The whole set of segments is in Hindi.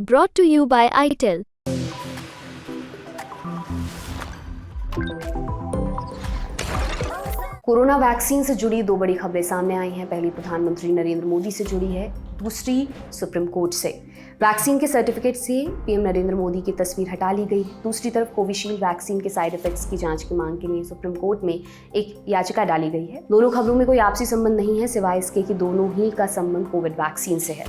brought to you by ITEL। Corona vaccine से जुड़ी दो बड़ी खबरें सामने आई हैं। पहली प्रधानमंत्री नरेंद्र मोदी से जुड़ी है, दूसरी सुप्रीम कोर्ट से। वैक्सीन के सर्टिफिकेट से पीएम नरेंद्र मोदी की तस्वीर हटा ली गई। दूसरी तरफ कोविशील्ड वैक्सीन के साइड इफेक्ट्स की जांच की मांग के लिए सुप्रीम कोर्ट में एक याचिका डाली गई है। दोनों खबरों में कोई आपसी संबंध नहीं है, सिवाय इसके कि दोनों ही का संबंध कोविड वैक्सीन से है।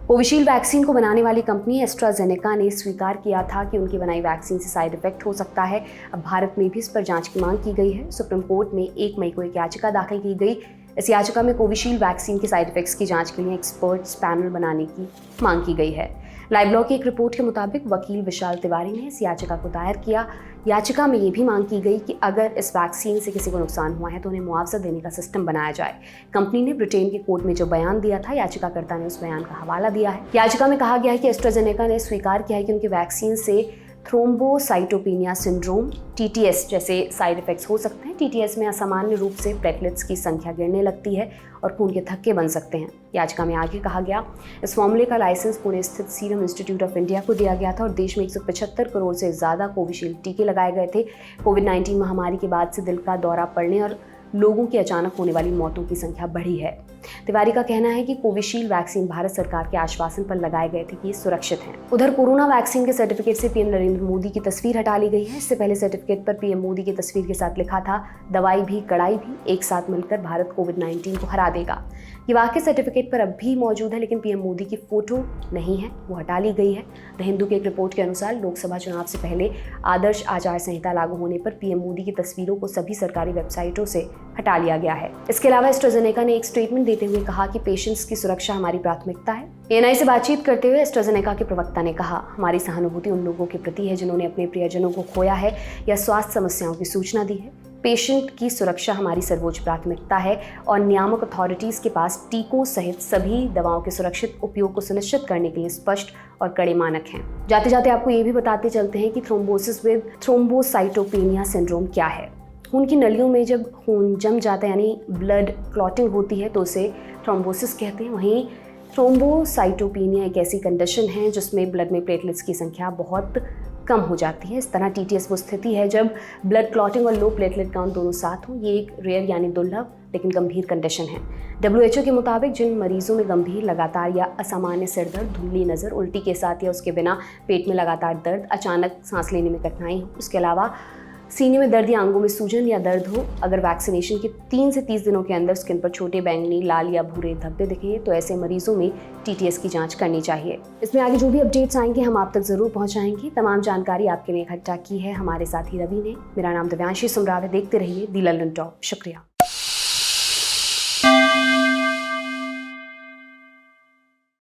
कोविशील्ड वैक्सीन को बनाने वाली कंपनी एस्ट्राजेनेका ने स्वीकार किया था कि उनकी बनाई वैक्सीन से साइड इफेक्ट हो सकता है। अब भारत में भी इस पर जांच की मांग की गई है। सुप्रीम कोर्ट में 1 मई को एक याचिका दाखिल की गई। इस याचिका में कोविशील्ड वैक्सीन के साइड इफेक्ट्स की जांच के लिए एक्सपर्ट्स पैनल बनाने की मांग की गई है। लाइव लॉ की एक रिपोर्ट के मुताबिक वकील विशाल तिवारी ने इस याचिका को दायर किया। याचिका में ये भी मांग की गई कि अगर इस वैक्सीन से किसी को नुकसान हुआ है तो उन्हें मुआवजा देने का सिस्टम बनाया जाए। कंपनी ने ब्रिटेन के कोर्ट में जो बयान दिया था, याचिकाकर्ता ने उस बयान का हवाला दिया है। याचिका में कहा गया है कि एस्ट्राजेनेका ने स्वीकार किया है कि उनकी वैक्सीन से थ्रोम्बोसाइटोपेनिया सिंड्रोम TTS जैसे साइड इफेक्ट्स हो सकते हैं। TTS में असामान्य रूप से प्लेटलेट्स की संख्या गिरने लगती है और खून के थक्के बन सकते हैं। याचिका में आगे कहा गया, इस फॉर्मूले का लाइसेंस पुणे स्थित सीरम इंस्टीट्यूट ऑफ इंडिया को दिया गया था और देश में 175 करोड़ से ज़्यादा कोविशील्ड टीके लगाए गए थे। कोविड-19 महामारी के बाद से दिल का दौरा पड़ने और लोगों की अचानक होने वाली मौतों की संख्या बढ़ी है। तिवारी का कहना है कि कोविशील्ड वैक्सीन भारत सरकार के आश्वासन पर लगाए गए थे कि ये सुरक्षित हैं। उधर कोरोना वैक्सीन के सर्टिफिकेट से पीएम नरेंद्र मोदी की तस्वीर हटा ली गई है। इससे पहले सर्टिफिकेट पर पीएम मोदी की तस्वीर के साथ लिखा था, दवाई भी कड़ाई भी एक साथ मिलकर भारत कोविड-19 को हरा देगा। ये वाक्य सर्टिफिकेट पर अब भी मौजूद है, लेकिन पीएम मोदी की फोटो नहीं है, वो हटा ली गई है। द हिंदू की एक रिपोर्ट के अनुसार लोकसभा चुनाव से पहले आदर्श आचार संहिता लागू होने पर पीएम मोदी की तस्वीरों को सभी सरकारी वेबसाइटों से हटा लिया गया है। इसके अलावा एस्ट्राजेनेका ने एक स्टेटमेंट देते हुए कहा कि पेशेंट्स की सुरक्षा हमारी प्राथमिकता है। ANI से बातचीत करते हुए एस्ट्राजेनेका के प्रवक्ता ने कहा, हमारी सहानुभूति उन लोगों के प्रति है जिन्होंने अपने प्रियजनों को खोया है या स्वास्थ्य समस्याओं की सूचना दी है। पेशेंट की सुरक्षा हमारी सर्वोच्च प्राथमिकता है और नियामक अथॉरिटीज के पास टीकों सहित सभी दवाओं के सुरक्षित उपयोग को सुनिश्चित करने के लिए स्पष्ट और कड़े मानक हैं। जाते जाते आपको ये भी बताते चलते हैं कि थ्रोम्बोसिस विद थ्रोम्बोसाइटोपेनिया सिंड्रोम क्या है। खून की नलियों में जब खून जम जाता है यानी ब्लड क्लॉटिंग होती है तो उसे थ्रोम्बोसिस कहते हैं। वहीं थ्रोम्बोसाइटोपेनिया एक ऐसी कंडीशन है जिसमें ब्लड में प्लेटलेट्स की संख्या बहुत कम हो जाती है। इस तरह TTS वो स्थिति है जब ब्लड क्लॉटिंग और लो प्लेटलेट काउंट दोनों साथ हों। ये एक रेयर यानी दुर्लभ लेकिन गंभीर कंडीशन है। WHO के मुताबिक जिन मरीजों में गंभीर, लगातार या असामान्य सिर दर्द, धुंधली नज़र, उल्टी के साथ या उसके बिना पेट में लगातार दर्द, अचानक सांस लेने में कठिनाई हो, उसके अलावा सीने में दर्द या अंगों में सूजन या दर्द हो, अगर वैक्सीनेशन के 3 से 30 दिनों के अंदर स्किन पर छोटे बैंगनी, लाल या भूरे धब्बे दिखे तो ऐसे मरीजों में TTS की जांच करनी चाहिए। इसमें आगे जो भी अपडेट्स आएंगे हम आप तक जरूर पहुंचाएंगे। तमाम जानकारी आपके लिए इकट्ठा की है हमारे साथी रवि ने। मेरा नाम दिव्यांशी सुमराव है। देखते रहिए दी लंदन टॉप। शुक्रिया।